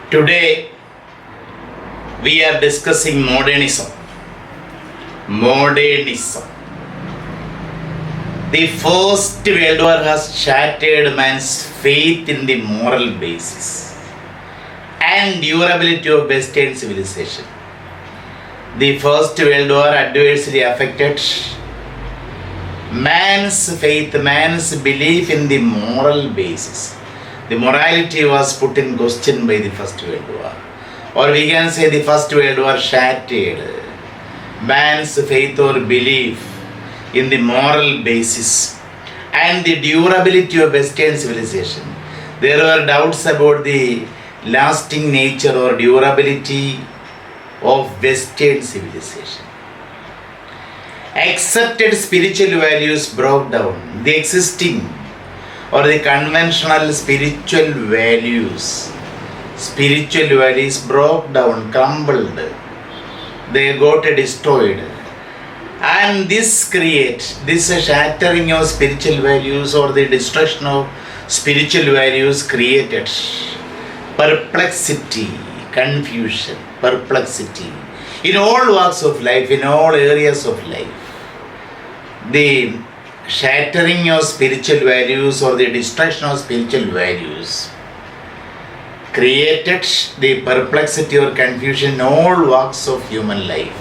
Today we are discussing modernism. Modernism. The First World War has shattered man's faith in the moral basis and durability of Western civilization. The First World War adversely affected man's faith, man's belief in the moral basis. The morality was put in question by the First World War. Or we can say the First World War shattered man's faith or belief in the moral basis and the durability of Western civilization. There were doubts about the lasting nature or durability of Western civilization. Accepted spiritual values broke down. The existing or the conventional spiritual values broke down, crumbled. They got destroyed. And this shattering of spiritual values or the destruction of spiritual values created perplexity, confusion, perplexity in all walks of life, in all areas of life. The shattering of spiritual values or the destruction of spiritual values created the perplexity or confusion in all walks of human life.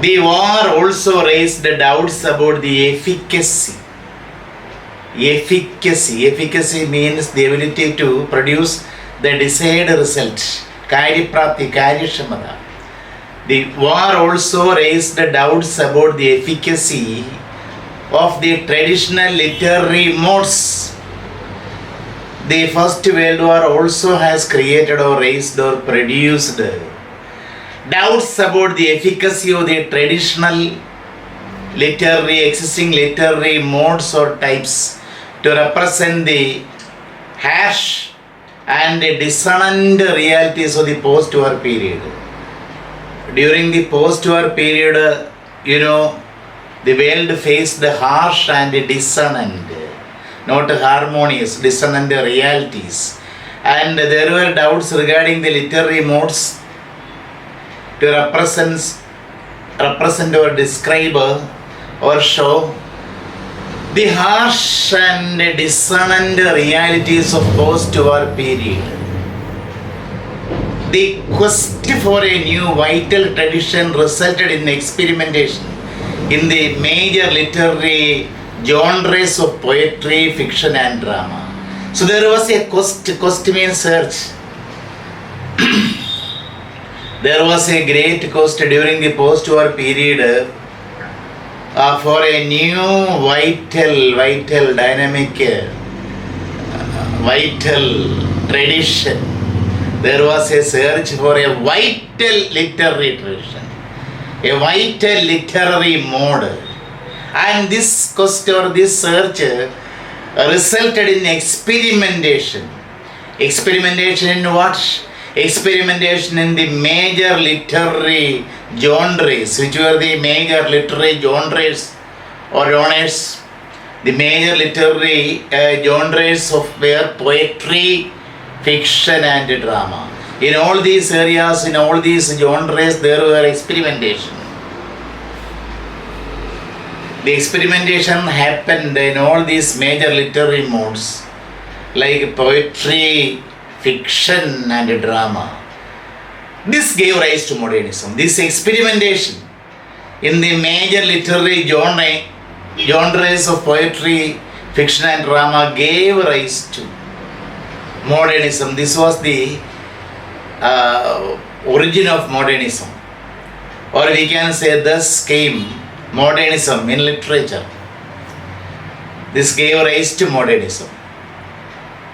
The war also raised the doubts about the efficacy. Efficacy means the ability to produce the desired result. Karyaprapti, Karyashamata. The war also raised the doubts about the efficacy of the traditional literary modes. The First World War also has created or raised or produced doubts about the efficacy of the traditional existing literary modes or types to represent the harsh and dissonant realities of the post-war period. During the post-war period, the world faced harsh and dissonant, not harmonious, dissonant realities. And there were doubts regarding the literary modes to represent or describe or show the harsh and dissonant realities of post-war period. The quest for a new vital tradition resulted in experimentation in the major literary genres of poetry, fiction and drama. So there was a quest means search. There was a great quest during the post-war period for a new vital, dynamic, vital tradition. There was a search for a vital literary tradition, a vital literary mode. And this quest or this search resulted in experimentation. Experimentation in what? Experimentation in the major literary genres. Which were the major literary genres or genres? The major literary genres of were poetry, fiction and drama. In all these areas, in all these genres, there were experimentation. The experimentation happened in all these major literary modes like poetry, fiction and drama. This gave rise to modernism. This experimentation in the major literary genres of poetry, fiction and drama gave rise to modernism. This was the origin of modernism. Or we can say thus came modernism in literature. This gave rise to modernism.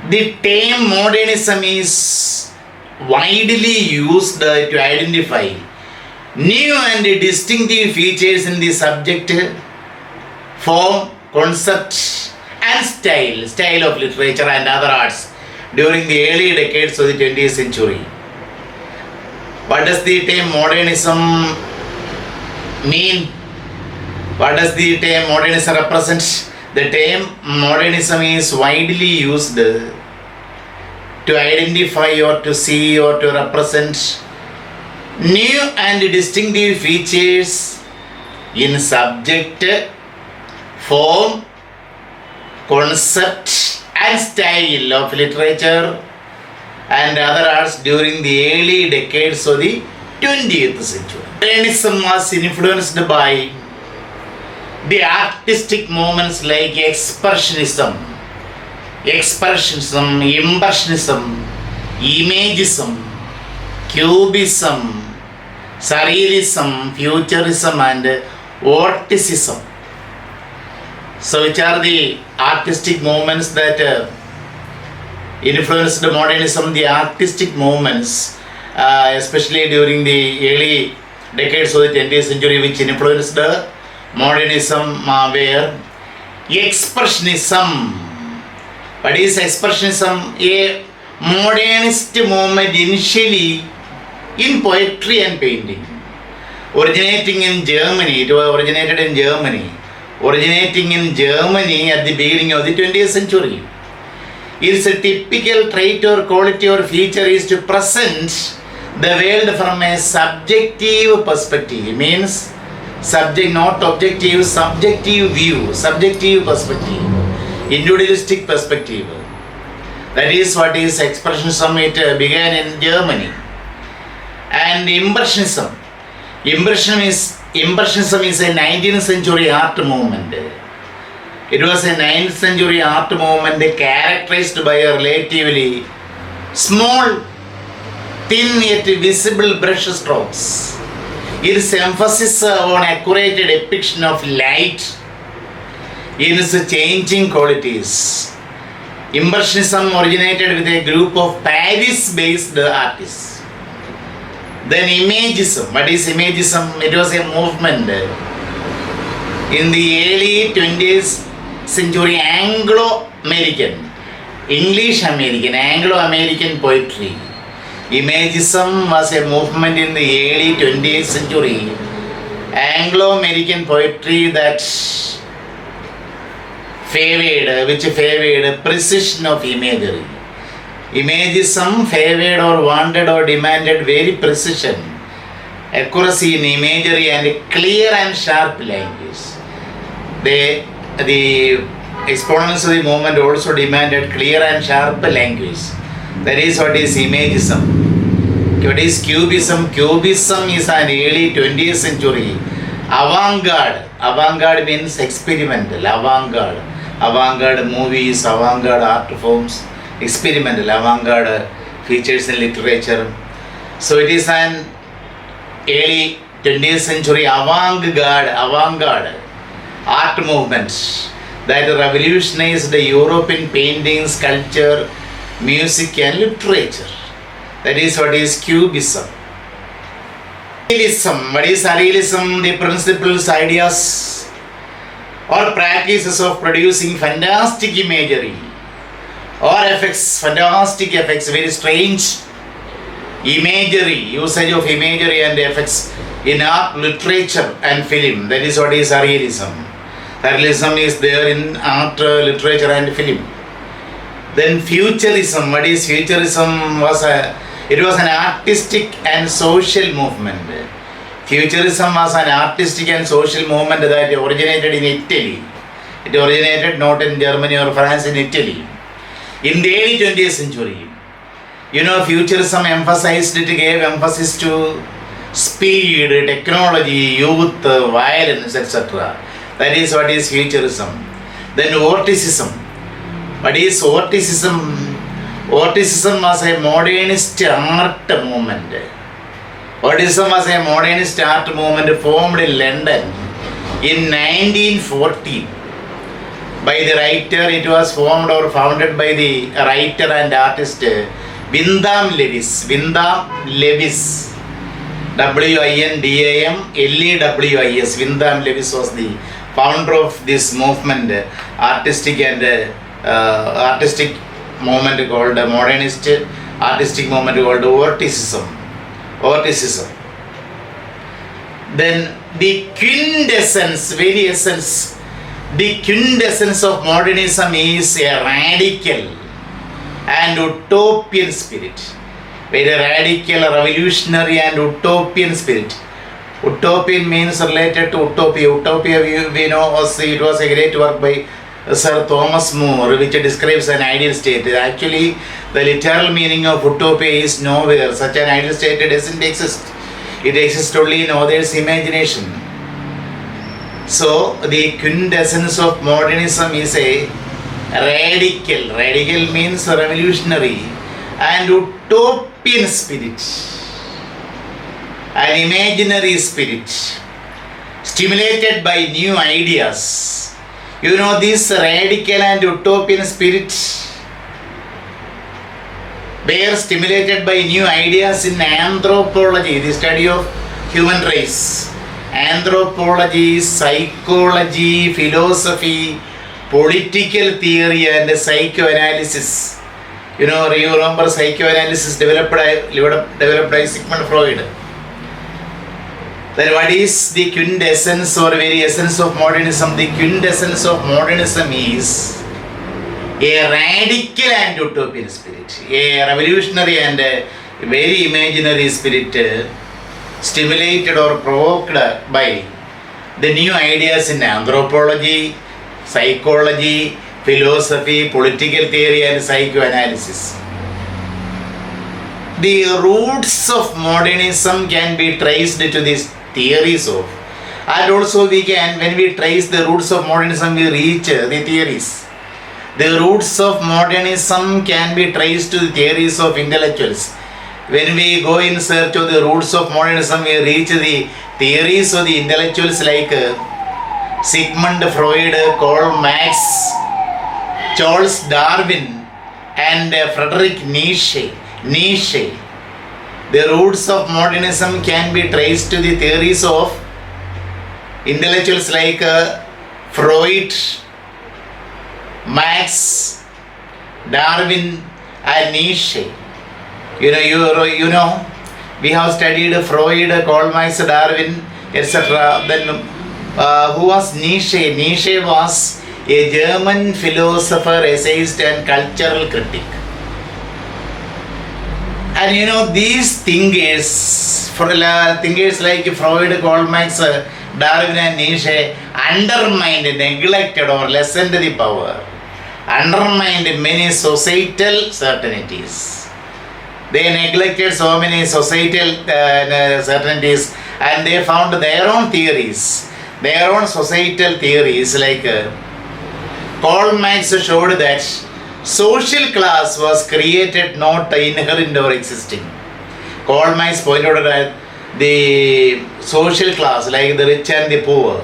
The term modernism is widely used to identify new and distinctive features in the subject, form, concept and style of literature and other arts during the early decades of the 20th century. What does the term modernism mean? What does the term modernism represent? The term modernism is widely used to identify or to see or to represent new and distinctive features in subject, form, concept and style of literature and other arts during the early decades of the 20th century. Modernism was influenced by the artistic movements like Expressionism, Impressionism, Imagism, Cubism, Surrealism, Futurism and Vorticism. So which are the artistic movements that influenced modernism? The artistic movements, especially during the early decades of the 20th century, which influenced modernism were Expressionism. What is Expressionism? A modernist movement initially in poetry and painting, originating in Germany. It was originated in Germany. Originating in Germany at the beginning of the 20th century. Its a typical trait or quality or feature is to present the world from a subjective perspective. It means subject, not objective, subjective view, subjective perspective, individualistic perspective. That is what is Expressionism. It began in Germany. And Impressionism. Impressionism is a 19th century art movement. It was a 9th century art movement characterized by a relatively small, thin yet visible brush strokes. Its emphasis on accurate depiction of light in its changing qualities. Impressionism originated with a group of Paris-based artists. Then Imagism. What is Imagism? It was a movement in the early 20th century Anglo-American, Anglo-American poetry. Imagism was a movement in the early 20th century Anglo-American poetry that favored precision of imagery. Imagism favored or wanted or demanded very precision, accuracy in imagery and clear and sharp language. The exponents of the movement also demanded clear and sharp language. That is what is Imagism. What is Cubism? Cubism is an early 20th century avant-garde. Avant-garde means experimental. Avant-garde movies, avant-garde art forms. Experimental, avant-garde features in literature. So it is an early 20th century avant-garde art movement that revolutionized the European painting, sculpture, music and literature. That is what is Cubism. Surrealism. What is Surrealism? The principles, ideas or practices of producing fantastic imagery or effects, fantastic effects, very strange imagery, usage of imagery and effects in art, literature and film. That is what is Surrealism. Surrealism is there in art, literature and film. Then Futurism. What is Futurism? It was an artistic and social movement. Futurism was an artistic and social movement that originated in Italy. It originated not in Germany or France, in Italy. In the early 20th century, Futurism gave emphasis to speed, technology, youth, violence, etc. That is what is Futurism. Then Vorticism. What is Vorticism? Vorticism was a modernist art movement. Vorticism was a modernist art movement formed in London in 1914. By the writer, it was formed or founded by the writer and artist Wyndham Lewis. W-I-N-D-A-M-L-E-W-I-S. Wyndham Lewis was the founder of this movement, artistic movement called modernist artistic movement called Vorticism. Then the quintessence, the quintessence of modernism is a radical, and utopian spirit. Very radical, revolutionary and utopian spirit. Utopian means related to utopia. Utopia, we know, it was a great work by Sir Thomas More, which describes an ideal state. Actually, the literal meaning of utopia is nowhere. Such an ideal state doesn't exist. It exists only in others' imagination. So, the quintessence of modernism is a radical. Radical means revolutionary and utopian spirit. An imaginary spirit stimulated by new ideas. You know, this radical and utopian spirit were stimulated by new ideas in anthropology, the study of human race. Anthropology, psychology, philosophy, political theory and psychoanalysis. You remember psychoanalysis developed by Sigmund Freud. Then what is the quintessence or very essence of modernism? The quintessence of modernism is a radical and utopian spirit, a revolutionary and very imaginary spirit stimulated or provoked by the new ideas in anthropology, psychology, philosophy, political theory and psychoanalysis. The roots of modernism can be traced to these theories of, and also we can, when we trace the roots of modernism, we reach the theories. The roots of modernism can be traced to the theories of intellectuals. When we go in search of the roots of modernism, we reach the theories of the intellectuals like Sigmund Freud, Karl Marx, Charles Darwin and Friedrich Nietzsche. The roots of modernism can be traced to the theories of intellectuals like Freud, Marx, Darwin and Nietzsche. You know, we have studied Freud, Karl Marx, Darwin, etc. Then who was Nietzsche? Nietzsche was a German philosopher, essayist and cultural critic. And these thinkers like Freud, Karl Marx, Darwin and Nietzsche undermined, neglected or lessened the power, undermined many societal certainties. They neglected so many societal certainties and they found their own theories, their own societal theories. Like Karl Marx showed that social class was created, not inherent or existing. Karl Marx pointed out that the social class, like the rich and the poor,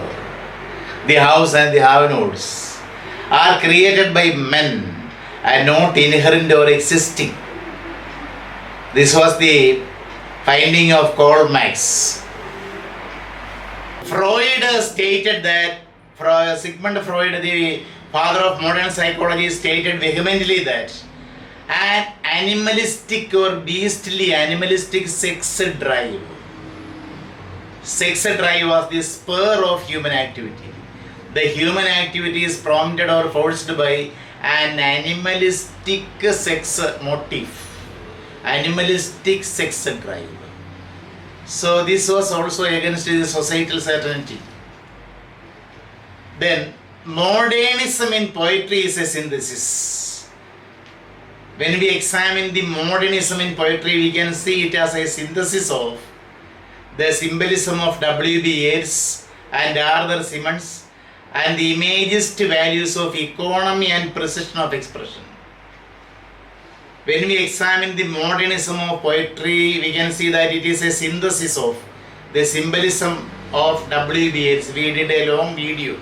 the haves and the have-nots, are created by men and not inherent or existing. This was the finding of Karl Marx. Freud stated that, Sigmund Freud, the father of modern psychology, stated vehemently that an animalistic or beastly animalistic sex drive was the spur of human activity. The human activity is prompted or forced by an animalistic sex motive, animalistic sex drive. So this was also against the societal certainty. Then modernism in poetry is a synthesis. When we examine the modernism in poetry, we can see it as a synthesis of the symbolism of W.B. Yeats and Arthur Simmons and the imagist values of economy and precision of expression. When we examine the modernism of poetry, we can see that it is a synthesis of the symbolism of W.B. Yeats. We did a long video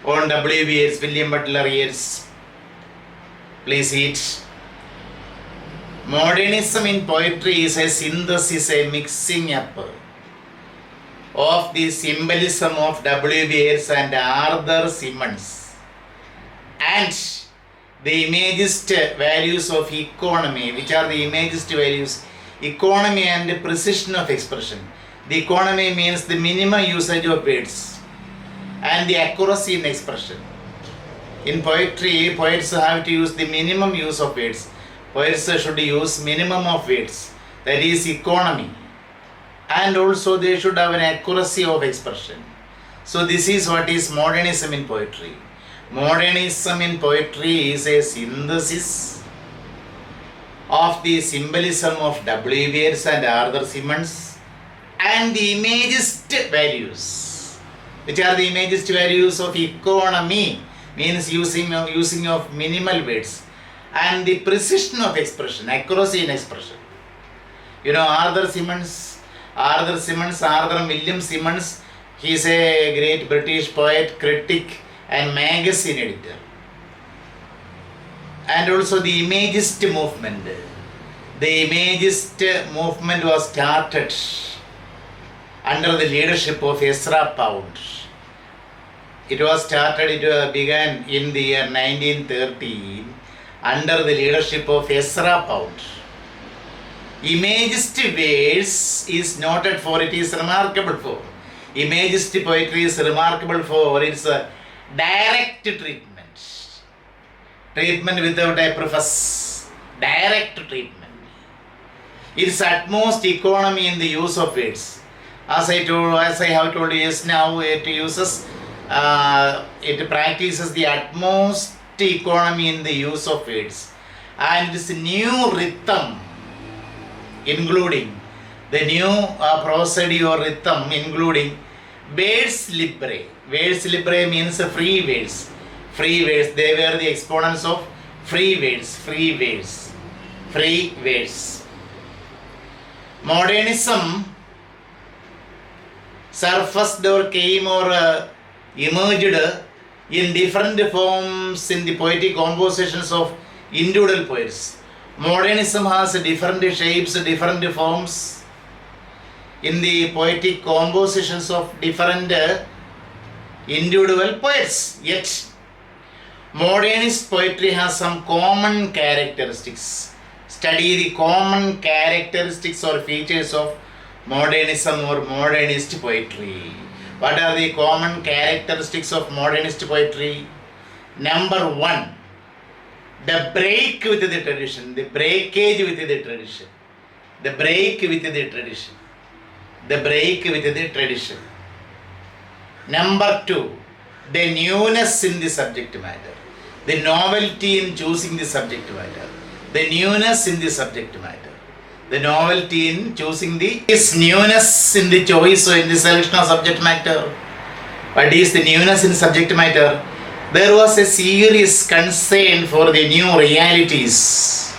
on W.B. Yeats, William Butler Yeats. Please see it. Modernism in poetry is a synthesis, a mixing up of the symbolism of W.B. Yeats and Arthur Simmons and the imagist values of economy. Which are the imagist values? Economy and precision of expression. The economy means the minimum usage of words and the accuracy in expression. In poetry, poets have to use the minimum use of words. Poets should use minimum of words, that is economy, and also they should have an accuracy of expression. So this is what is modernism in poetry. Modernism in poetry is a synthesis of the symbolism of W. Yeats and Arthur Symonds and the imagist values. Which are the imagist values of economy, means using of minimal words, and the precision of expression, accuracy in expression. You know Arthur William Symonds, he is a great British poet, critic and magazine editor. And also the Imagist movement. The Imagist movement was started under the leadership of Ezra Pound. It began in the year 1913 under the leadership of Ezra Pound. Imagist verse is noted for, it is remarkable for. Imagist poetry is remarkable for its direct treatment. Treatment without a preface. Direct treatment. Its utmost economy in the use of words. As I have told you just now, it practices the utmost economy in the use of words. And this new rhythm, including the new prosody or rhythm, including vers libre. Vers libre means free words. Free words. They were the exponents of free words. Free words. Free words. Modernism surfaced or came or emerged in different forms in the poetic compositions of individual poets. Modernism has different shapes, different forms in the poetic compositions of different individual poets. Yet, modernist poetry has some common characteristics. Study the common characteristics or features of modernism or modernist poetry. What are the common characteristics of modernist poetry? Number one, the break with the tradition, the breakage with the tradition, the break with the tradition, the break with the tradition. Number two, the newness in the subject matter, the novelty in choosing the subject matter, the newness in the subject matter, the novelty in choosing is newness in the choice or in the selection of subject matter. What is the newness in subject matter? There was a serious concern for the new realities.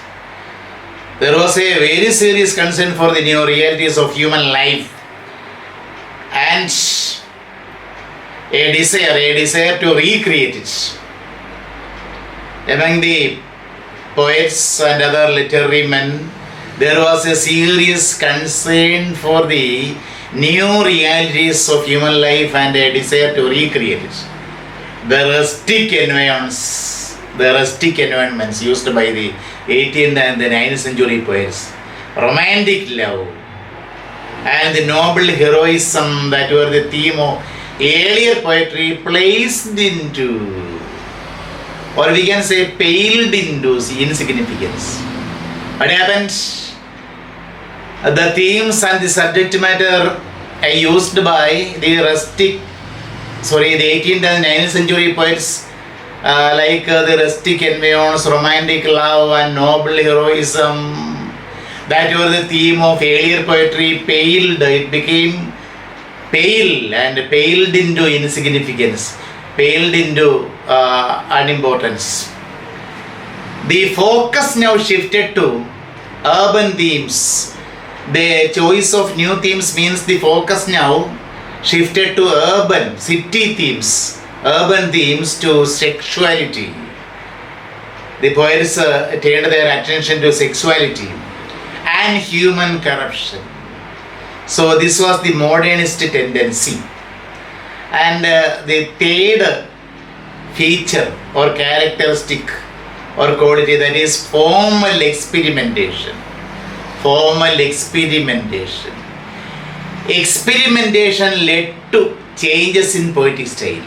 There was a very serious concern for the new realities of human life, and a desire to recreate it. Among the poets and other literary men, there was a serious concern for the new realities of human life and a desire to recreate it. The rustic environments used by the 18th and the 19th century poets, romantic love and the noble heroism that were the theme of earlier poetry placed into, or we can say paled into, insignificance. What happened? The themes and the subject matter are used by the 18th and 19th century poets, like the rustic environs, romantic love and noble heroism, that were the theme of earlier poetry, paled. It became pale and paled into insignificance, paled into unimportance. The focus now shifted to urban themes. The choice of new themes means the focus now shifted to urban, city themes, urban themes to sexuality. The poets turned their attention to sexuality and human corruption. So this was the modernist tendency. And the third feature or characteristic or quality, that is formal experimentation. Formal experimentation. Experimentation led to changes in poetic style.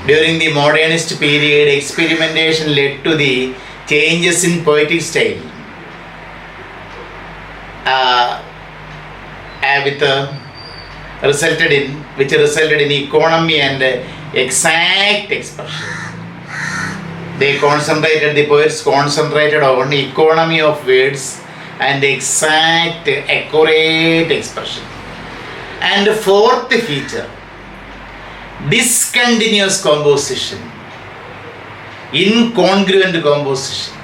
During the modernist period, experimentation led to the changes in poetic style which resulted in economy and exact expression. The poets concentrated on economy of words and exact, accurate expression. And the fourth feature, discontinuous composition, incongruent composition.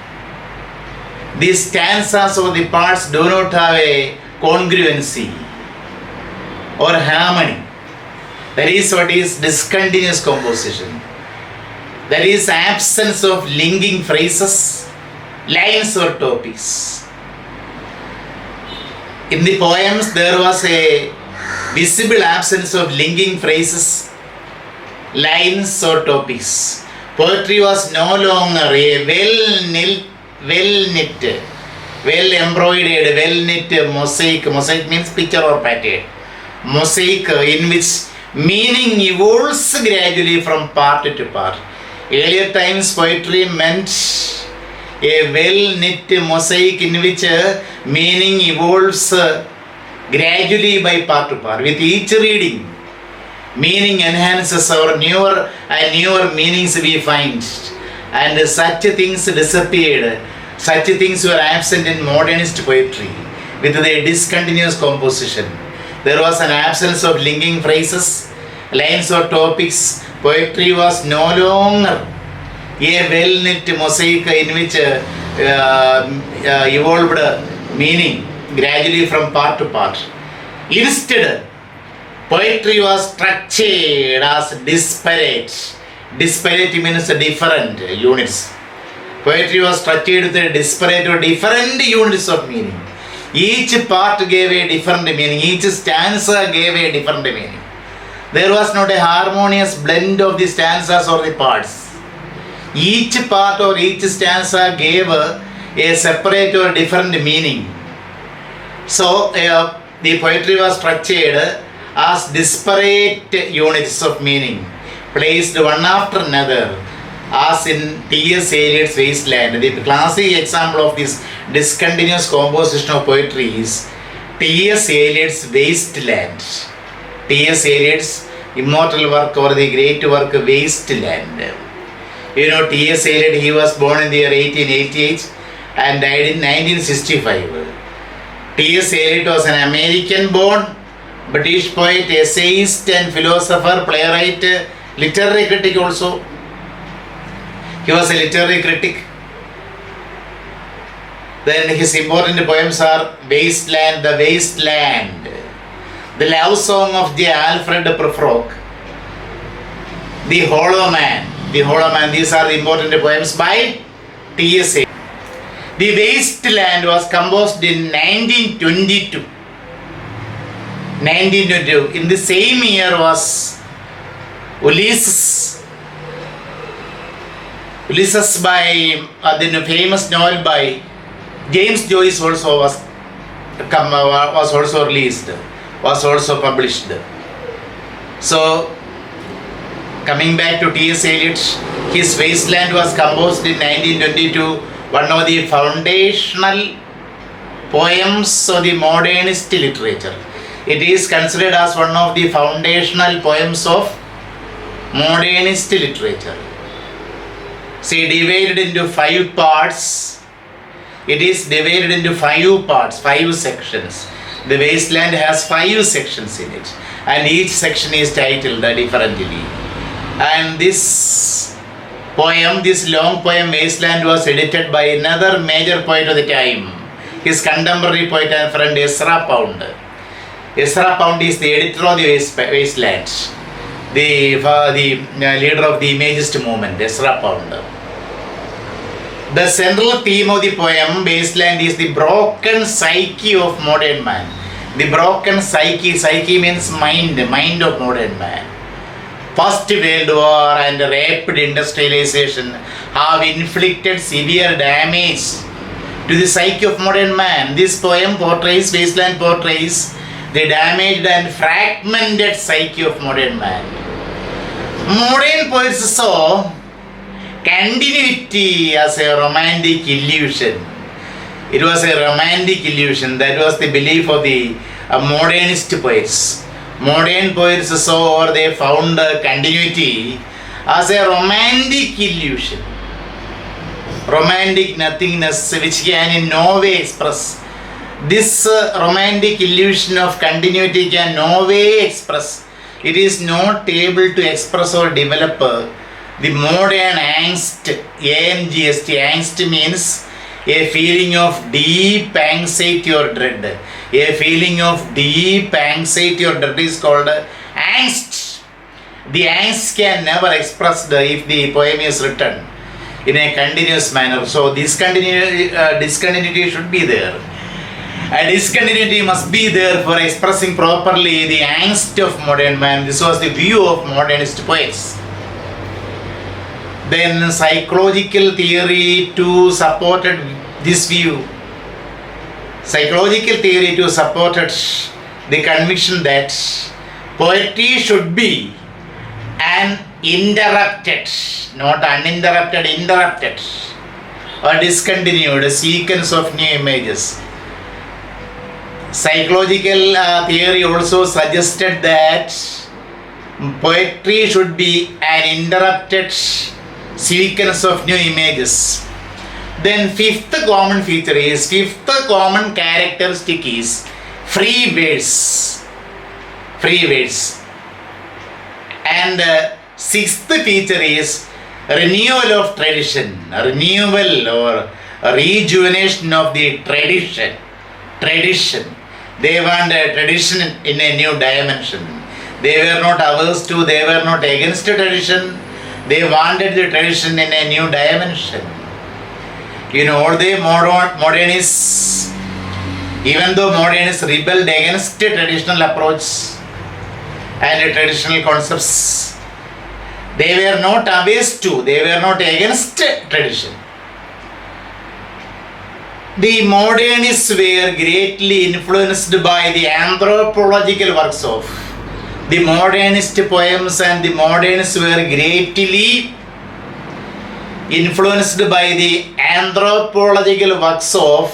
These stanzas or the parts do not have a congruency or harmony. That is what is discontinuous composition. That is absence of linking phrases, lines or topics. In the poems there was a visible absence of linking phrases, lines or topics. Poetry was no longer a well-knit, well-embroidered, well-knit mosaic. Mosaic means picture or pattern. Mosaic in which meaning evolves gradually from part to part. Earlier times poetry meant a well-knit mosaic in which meaning evolves gradually by part to part. With each reading, meaning enhances our newer and newer meanings we find. And such things disappeared. Such things were absent in modernist poetry with the discontinuous composition. There was an absence of linking phrases, lines or topics. Poetry was no longer a well-knit mosaic in which evolved meaning gradually from part to part. Instead, poetry was structured as disparate. Disparate means different units. Poetry was structured with disparate or different units of meaning. Each part gave a different meaning. Each stanza gave a different meaning. There was not a harmonious blend of the stanzas or the parts. Each part or each stanza gave a separate or different meaning. So the poetry was structured as disparate units of meaning, placed one after another, as in T.S. Eliot's Wasteland. The classic example of this discontinuous composition of poetry is T.S. Eliot's Wasteland. T.S. Eliot's immortal work or the great work Wasteland. You know, T.S. Eliot, he was born in the year 1888 and died in 1965. T.S. Eliot was an American-born British poet, essayist and philosopher, playwright, literary critic also. He was a literary critic. Then his important poems are Wasteland, The Wasteland, The Love Song of the Alfred Prufrock, The Hollow Man. The Hollow Man, these are the important poems by T.S. Eliot. The Wasteland was composed in 1922. In the same year was Ulysses by the famous novel by James Joyce also was also released, was also published. So coming back to T.S. Eliot, his Wasteland was composed in 1922, one of the foundational poems of the modernist literature. It is considered as one of the foundational poems of modernist literature. See, divided into 5 parts. It is divided into 5 parts, 5 sections. The Wasteland has 5 sections in it, and each section is titled differently. And this poem, this long poem Wasteland, was edited by another major poet of the time, his contemporary poet and friend Ezra Pound. Ezra Pound is the editor of the Wasteland, the leader of the Imagist movement, Ezra Pound. The central theme of the poem Wasteland is the broken psyche of modern man. The broken psyche means mind of modern man. First World War and rapid industrialization have inflicted severe damage to the psyche of modern man. This poem portrays, Wasteland portrays the damaged and fragmented psyche of modern man. Modern poets saw continuity as a romantic illusion. It was a romantic illusion. That was the belief of the modernist poets. Modern poets saw, or they found continuity as a romantic illusion. Romantic nothingness which can in no way express. This romantic illusion of continuity can no way express. It is not able to express or develop the modern angst. A-N-G-S-T. Angst means a feeling of deep anxiety or dread. A feeling of deep anxiety or dread is called angst. The angst can never expressed if the poem is written in a continuous manner. So this discontinuity should be there. A discontinuity must be there for expressing properly the angst of modern man. This was the view of modernist poets. Then psychological theory to supported this view. Psychological theory to supported the conviction that poetry should be an interrupted, not uninterrupted, interrupted or discontinued sequence of new images. Psychological theory also suggested that poetry should be an interrupted sequence of new images. Then fifth common characteristic is free verse. And sixth feature is renewal of tradition, renewal or rejuvenation of the tradition. They want a tradition in a new dimension. They were not averse to, they were not against tradition. They wanted the tradition in a new dimension. All the modernists, even though modernists rebelled against the traditional approach and the traditional concepts, they were not averse to, they were not against tradition. The modernists were greatly influenced by the anthropological works of the modernist poems, and the modernists were greatly influenced by the anthropological works of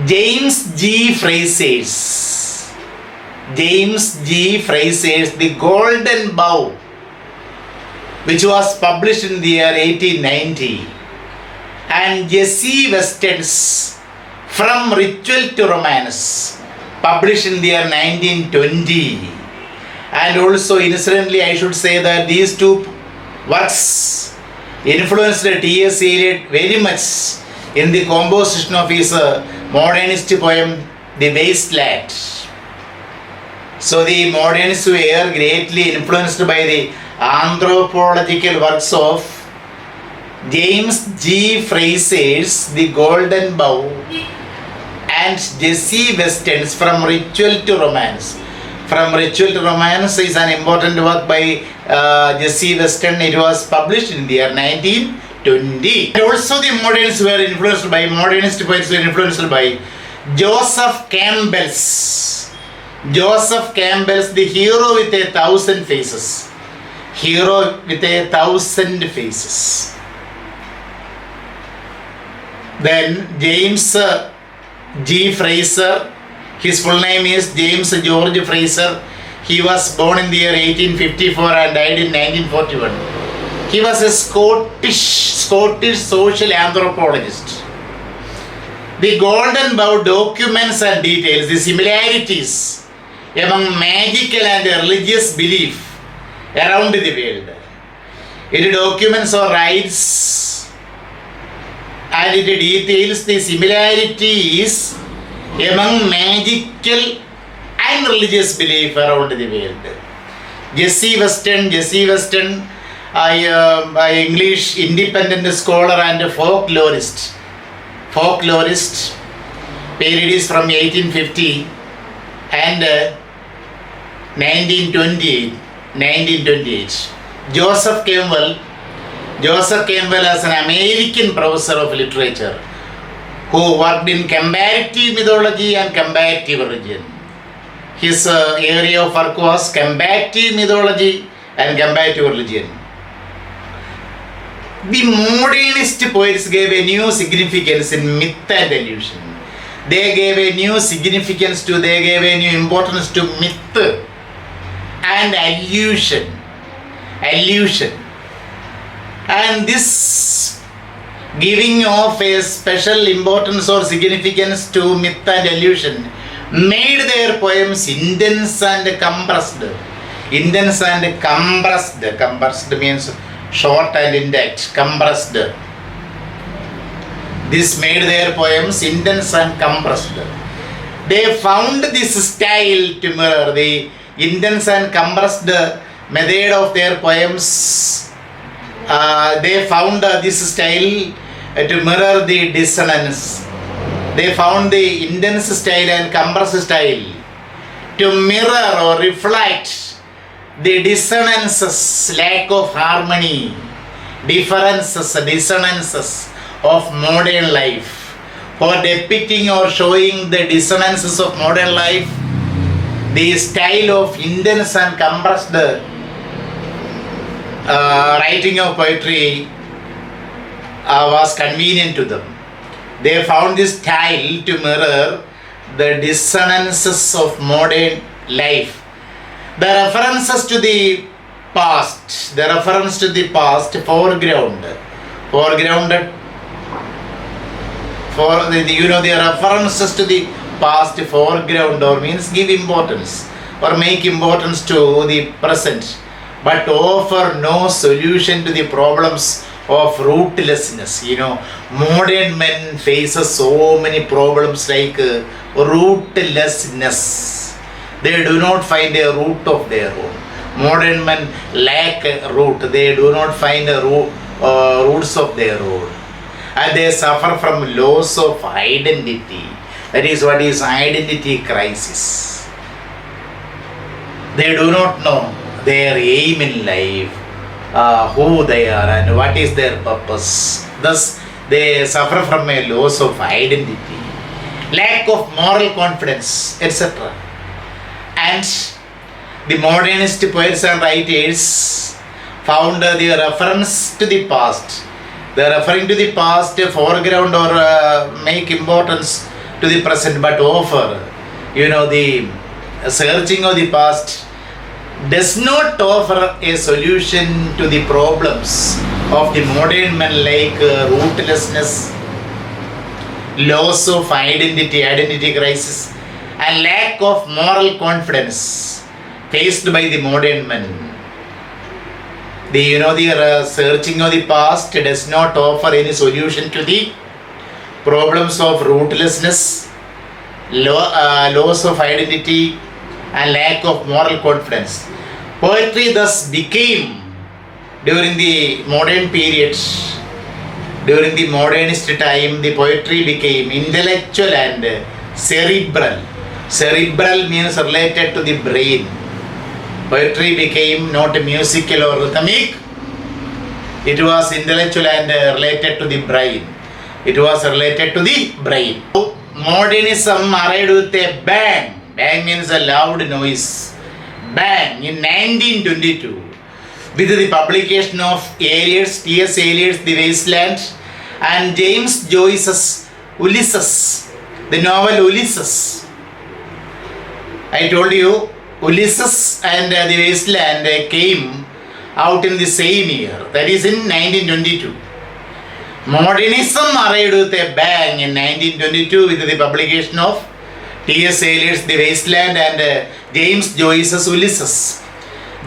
James G. Fraser's The Golden Bough, which was published in the year 1890, and Jessie Weston's From Ritual to Romance, published in the year 1920. And also, incidentally, I should say that these two works influenced T.S. Eliot very much in the composition of his modernist poem, The Wasteland. So the modernists were greatly influenced by the anthropological works of James G. Fraser's The Golden Bough and Jessie Weston's From Ritual to Romance. From Ritual to Romance is an important work by Jessie Weston. It was published in the year 1920. And also the modernists were influenced by, modernist poets were influenced by Joseph Campbell's The Hero with 1,000 Faces. Hero with 1,000 Faces. Then James G. Fraser, his full name is James George Fraser. He was born in the year 1854 and died in 1941. He was a Scottish social anthropologist. The Golden Bough documents and details the similarities among magical and religious belief around the world. It documents or writes and it details the similarities among magical and religious belief around the world. Jessie Weston, English independent scholar and folklorist. Period is from 1850 and 1928. Joseph Campbell as an American professor of literature who worked in comparative mythology and comparative religion. His area of work was comparative mythology and comparative religion. The modernist poets gave a new significance in myth and illusion. They gave a new significance to, they gave a new importance to myth and illusion. And this giving of a special importance or significance to myth and illusion made their poems intense and compressed. Intense and compressed. Compressed means short and intact. Compressed. This made their poems intense and compressed. They found this style to mirror the intense and compressed method of their poems. They found this style to mirror the dissonance. They found the intense style and compressed style to mirror or reflect the dissonances, lack of harmony, dissonances of modern life. For depicting or showing the dissonances of modern life, the style of intense and compressed writing of poetry was convenient to them. They found this style to mirror the dissonances of modern life. The references to the past, foregrounded. The references to the past foreground or means give importance or make importance to the present, but offer no solution to the problems of rootlessness. Modern men faces so many problems like rootlessness. They do not find a root of their own. Modern men lack a root. They do not find a roots of their own. And they suffer from loss of identity. That is what is identity crisis. They do not know their aim in life, who they are and what is their purpose. Thus, they suffer from a loss of identity, lack of moral confidence, etc. And the modernist poets and writers found the reference to the past. They are referring to the past, foreground, or make importance to the present, but offer, the searching of the past does not offer a solution to the problems of the modern men like rootlessness, loss of identity crisis, and lack of moral confidence faced by the modern men. The searching of the past does not offer any solution to the problems of rootlessness, loss of identity, and lack of moral confidence. Poetry thus became, during the modern period, during the modernist time, the poetry became intellectual and cerebral. Cerebral means related to the brain. Poetry became not musical or rhythmic. It was intellectual and related to the brain. It was related to the brain. Modernism arrived with a bang. Bang means a loud noise. Bang in 1922 with the publication of T.S. Eliot's The Wasteland and James Joyce's Ulysses, the novel Ulysses. I told you Ulysses and The Wasteland came out in the same year, that is in 1922. Modernism arrived with a bang in 1922 with the publication of T.S. Eliot's The Wasteland and James Joyce's Ulysses.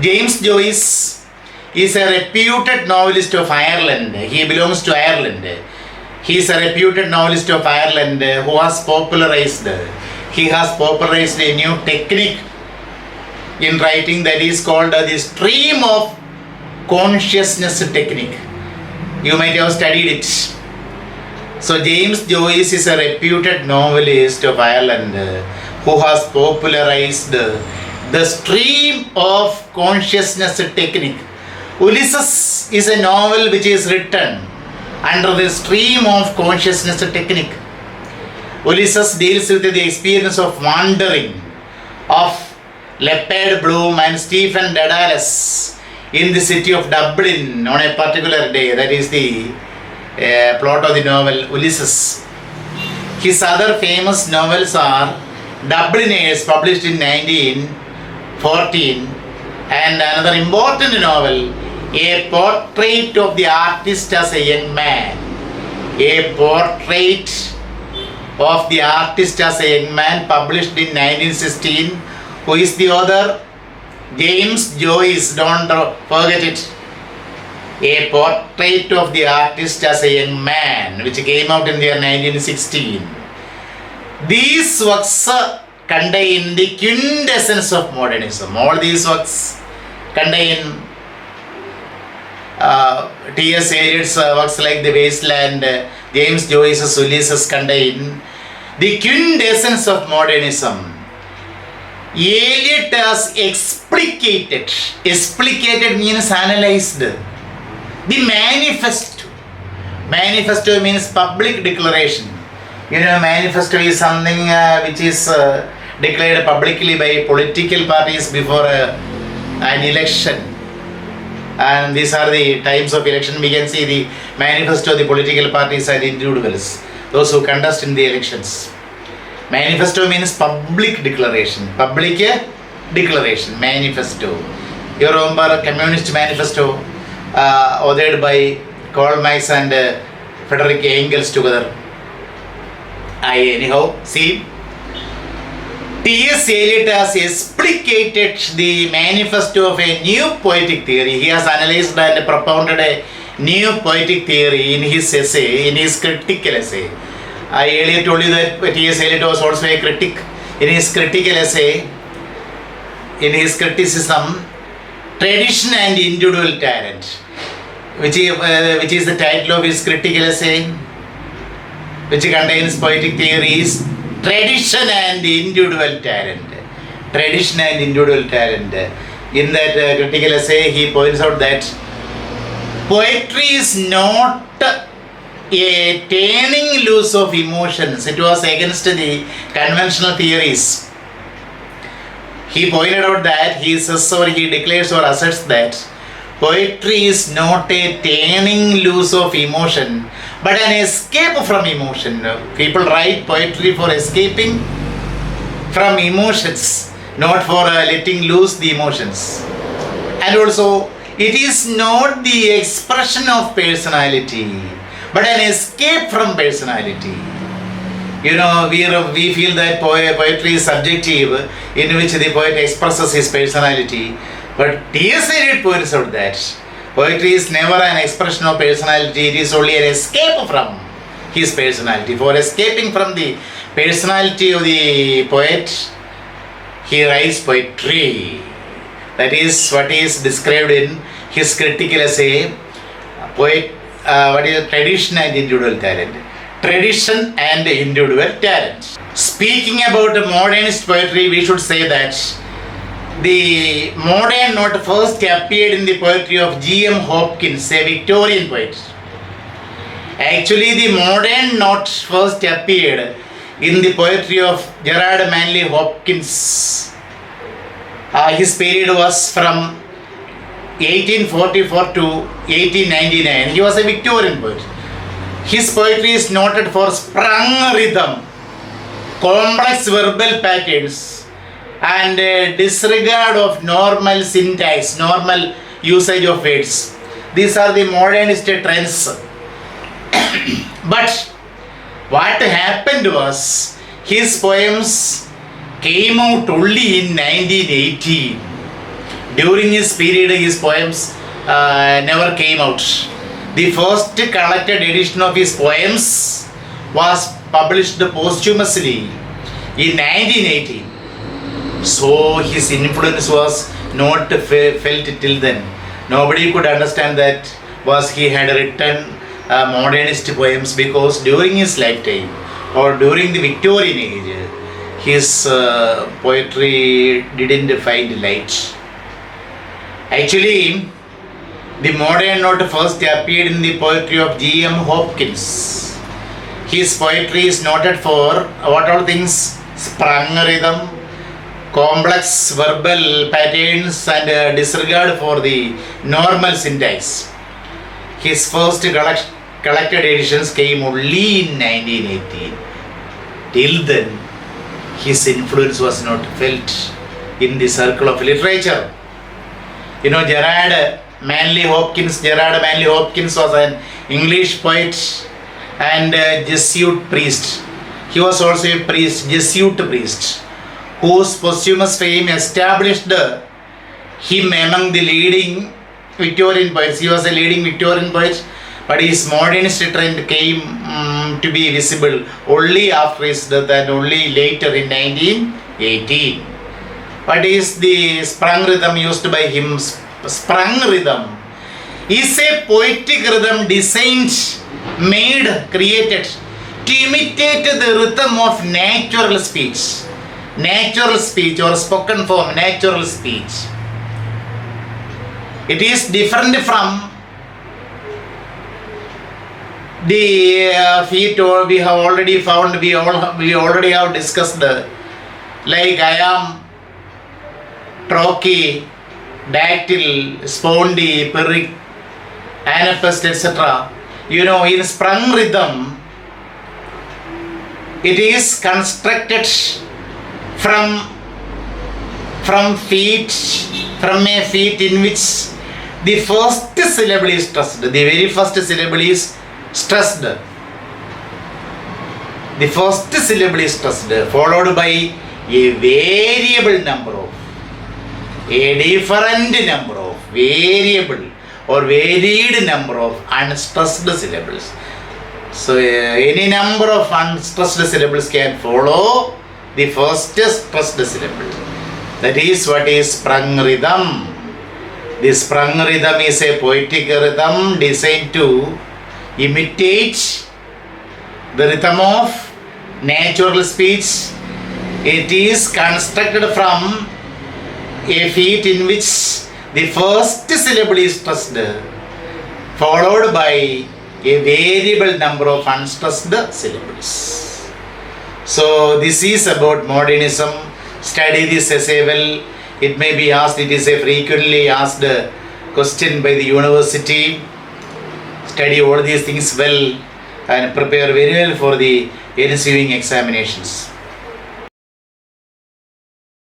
James Joyce is a reputed novelist of Ireland. He belongs to Ireland. He is a reputed novelist of Ireland who has popularized a new technique in writing that is called the stream of consciousness technique. You might have studied it. So James Joyce is a reputed novelist of Ireland who has popularized the stream of consciousness technique. Ulysses is a novel which is written under the stream of consciousness technique. Ulysses deals with the experience of wandering of Leopard Bloom and Stephen Dedalus in the city of Dublin on a particular day. That is the plot of the novel Ulysses. His other famous novels are Dubliners, published in 1914, and another important novel, A Portrait of the Artist as a Young Man. A Portrait of the Artist as a Young Man, published in 1916. Who is the author? James Joyce, don't forget it. A Portrait of the Artist as a Young Man, which came out in the year 1916. These works contain the quintessence of modernism. All these works contain T.S. Eliot's works like the Wasteland, James Joyce's Ulysses contain the quintessence of modernism. Eliot has explicated. Explicated means analyzed. The manifesto. Manifesto means public declaration. You know, manifesto is something which is declared publicly by political parties before an election. And these are the times of election. We can see the manifesto of the political parties and individuals, those who contest in the elections. Manifesto means public declaration. Public declaration, manifesto. You remember Communist Manifesto, authored by Karl Marx and Frederick Engels together. Anyhow, see, T.S. Eliot has explicated the manifesto of a new poetic theory. He has analyzed and propounded a new poetic theory in his essay, in his critical essay. I earlier told you that T.S. Eliot was also a critic. In his critical essay, in his criticism, Tradition and Individual Talent, which is the title of his critical essay, which contains poetic theories, Tradition and Individual Talent. Tradition and Individual Talent. In that critical essay, he points out that poetry is not a turning loose of emotions. It was against the conventional theories. He pointed out that he says, or he declares or asserts that poetry is not a turning loose of emotion, but an escape from emotion. People write poetry for escaping from emotions, not for letting loose the emotions. And also, it is not the expression of personality, but an escape from personality. You know, we feel that poetry is subjective, in which the poet expresses his personality. But T.S. Eliot points out that poetry is never an expression of personality, it is only an escape from his personality. For escaping from the personality of the poet, he writes poetry. That is what is described in his critical essay, what is Tradition and Individual Talent. Tradition and Individual Talent. Speaking about modernist poetry, we should say that the modern note first appeared in the poetry of G.M. Hopkins, a Victorian poet. Actually, the modern note first appeared in the poetry of Gerard Manley Hopkins. His period was from 1844 to 1899. He was a Victorian poet. His poetry is noted for sprung rhythm, complex verbal patterns, and disregard of normal syntax, normal usage of words. These are the modernist trends. But what happened was, his poems came out only in 1918. During his period, his poems never came out. The first collected edition of his poems was published posthumously in 1918. So his influence was not felt till then. Nobody could understand that he had written modernist poems, because during his lifetime or during the Victorian age, his poetry didn't find light. Actually, the modern note first appeared in the poetry of G.M. Hopkins. His poetry is noted for what all things? Sprung rhythm, complex verbal patterns and disregard for the normal syntax. His first collected editions came only in 1918. Till then, his influence was not felt in the circle of literature. You know, Gerard Manley Hopkins was an English poet and Jesuit priest. He was also a priest, Jesuit priest, whose posthumous fame established him among the leading Victorian poets. He was a leading Victorian poet, but his modernist trend came to be visible only after his death and only later in 1918. What is the sprung rhythm used by him? Sprung rhythm is a poetic rhythm designed, made, created to imitate the rhythm of natural speech. Natural speech or spoken form, natural speech. It is different from the feet, or we have already found, we already have discussed, like I am, trochee, dactyl, spondy, pyrrhic, anapest, etc. You know, in sprung rhythm, it is constructed from a feet in which the first syllable is stressed. The very first syllable is stressed. The first syllable is stressed, followed by a variable number of, a different number of variable or varied number of unstressed syllables. So any number of unstressed syllables can follow the first stressed syllable. That is what is sprung rhythm. The sprung rhythm is a poetic rhythm designed to imitate the rhythm of natural speech. It is constructed from a feat in which the first syllable is stressed, followed by a variable number of unstressed syllables. So this is about modernism. Study this essay well. It may be asked, it is a frequently asked question by the university. Study all these things well and prepare very well for the ensuing examinations.